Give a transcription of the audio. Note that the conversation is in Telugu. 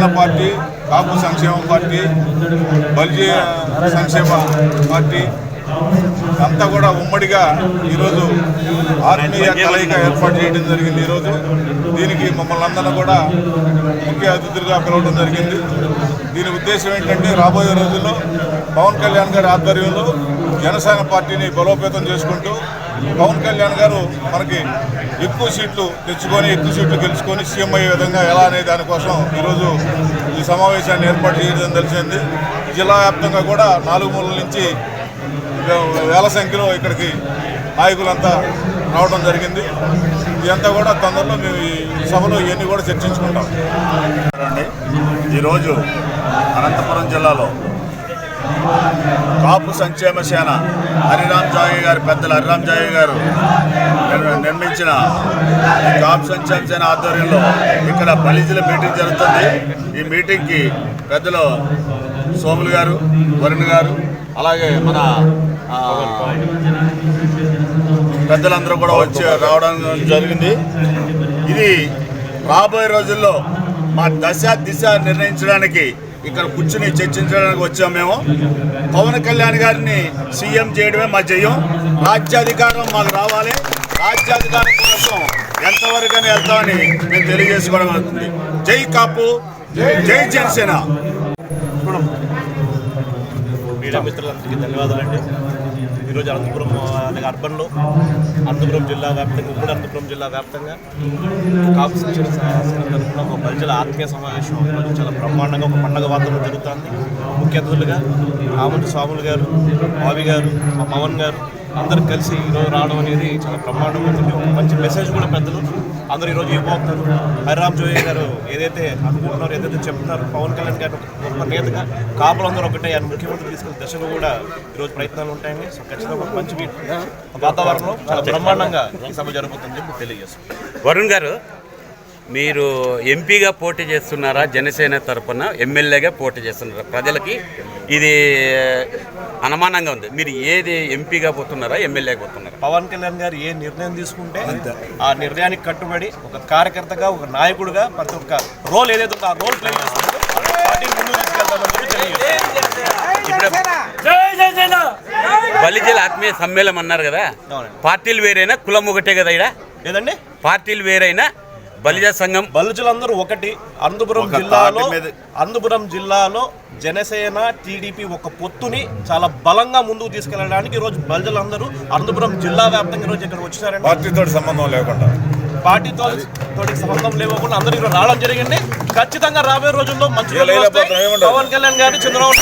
జనసేన పార్టీ, కాపు సంక్షేమ పార్టీ, బల్జీ సంక్షేమ పార్టీ అంతా కూడా ఉమ్మడిగా ఈరోజు ఆత్మీయ కలయిక ఏర్పాటు చేయడం జరిగింది. ఈరోజు దీనికి మమ్మల్ని అందరూ కూడా ముఖ్య అతిథులుగా పిలవడం జరిగింది. దీని ఉద్దేశం ఏంటంటే రాబోయే రోజుల్లో పవన్ కళ్యాణ్ గారి ఆధ్వర్యంలో జనసేన పార్టీని బలోపేతం చేసుకుంటూ పవన్ కళ్యాణ్ గారు మనకి ఎక్కువ సీట్లు తెచ్చుకొని ఎక్కువ సీట్లు గెలుచుకొని సీఎం అయ్యే విధంగా ఎలా అనే దానికోసం ఈరోజు ఈ సమావేశాన్ని ఏర్పాటు చేయడం తెలిసింది. జిల్లా వ్యాప్తంగా కూడా 4 మూలల నుంచి వేల సంఖ్యలో ఇక్కడికి నాయకులంతా రావడం జరిగింది. ఇదంతా కూడా తొందరలో మేము ఈ సభలో ఇవన్నీ కూడా చర్చించుకుంటాం. ఈరోజు అనంతపురం జిల్లాలో కాపు సంక్షేమ సేన హరిరామ్ జాయి గారు పెద్దలు హరిరామ్ జాయి గారు నిర్మించిన కాపు సంక్షేమ సేన ఆధ్వర్యంలో ఇక్కడ బలిజల మీటింగ్ జరుగుతుంది. ఈ మీటింగ్కి పెద్దలు సోములు గారు, వరుణ్ గారు, అలాగే మన పెద్దలందరూ కూడా వచ్చి రావడం జరిగింది. ఇది రాబోయే రోజుల్లో మా దిశ నిర్ణయించడానికి ఇక్కడ కూర్చుని చర్చించడానికి వచ్చాము. మేము పవన్ కళ్యాణ్ గారిని సీఎం చేయడమే మా జయం. రాజ్యాధికారం మాకు రావాలి. రాజ్యాధికారం కోసం ఎంతవరకైనా వెళ్తామని మేము తెలియజేసుకోవడం అవుతుంది. జై కాపు, జై జనసేన. మీడియా మిత్రులందరికీ ధన్యవాదాలండి. ఈరోజు అనంతపురం అర్బన్లో అనంతపురం జిల్లా వ్యాప్తంగా కూడా అనంతపురం జిల్లా వ్యాప్తంగా కాపు శిక్షణ తరఫున ఒక బలిజల ఆత్మీయ సమావేశం ఈరోజు చాలా బ్రహ్మాండంగా ఒక పండుగ వాతావరణం జరుగుతుంది. ముఖ్య అతిథులుగా ఆమంటి స్వాములు గారు, బాబీ గారు, మా పవన్ గారు అందరూ కలిసి ఈరోజు రావడం అనేది చాలా బ్రహ్మాండంగా ఉంటుంది. ఒక మంచి మెసేజ్ కూడా పెద్దలు అందరూ ఈరోజు ఇవ్వబోతున్నారు. హరిరామ్ జోయి గారు ఏదైతే అనుకుంటున్నారో, ఏదైతే చెప్తున్నారు, పవన్ కళ్యాణ్ గారు ఒక నేతగా కాపులందరూ ఒకటే ఆయన ముఖ్యమంత్రి తీసుకునే దశలో కూడా ఈరోజు ప్రయత్నాలు ఉంటాయండి. సో ఖచ్చితంగా ఒక మంచి వాతావరణంలో చాలా బ్రహ్మాండంగా ఈ సభ జరుగుతుందని చెప్పి తెలియజేస్తాం. వరుణ్ గారు, మీరు ఎంపీగా పోటీ చేస్తున్నారా, జనసేన తరఫున ఎమ్మెల్యేగా పోటీ చేస్తున్నారా? ప్రజలకి ఇది అనుమానంగా ఉంది. మీరు ఏది ఎంపీగా పోతున్నారా, ఎమ్మెల్యేగా పోతున్నారా? పవన్ కళ్యాణ్ గారు ఏ నిర్ణయం తీసుకుంటే ఆ నిర్ణయానికి కట్టుబడి ఒక కార్యకర్తగా, ఒక నాయకుడిగా ప్రతి ఒక్క రోల్ ఏదైతే ఉందో ఆ రోల్ ప్లే చేసుకుంటూ పార్టీని ముందుకు తీసుకెళ్తామని చెప్పి తెలియజేస్తాం. బలిజల ఆత్మీయ సమ్మేళనం అన్నారు కదా, పార్టీలు వేరైనా కులం ఒకటే కదా? ఇక్కడ లేదండి, పార్టీలు వేరైనా బలిజ సంఘం బలుజులందరూ ఒకటి. అనంతపురం జిల్లాలో జనసేన టీడీపీ ఒక పొత్తుని చాలా బలంగా ముందుకు తీసుకెళ్ళడానికి ఈరోజు బలుజులందరూ అనంతపురం జిల్లా వ్యాప్తంగా ఈరోజు ఇక్కడ వచ్చారండి. పార్టీతో సంబంధం లేకుండా సంబంధం లేకుండా అందరూ ఇక్కడ రావడం జరిగింది. ఖచ్చితంగా రాబోయే రోజుల్లో మంచి పవన్ కళ్యాణ్ గారి చంద్రబాబు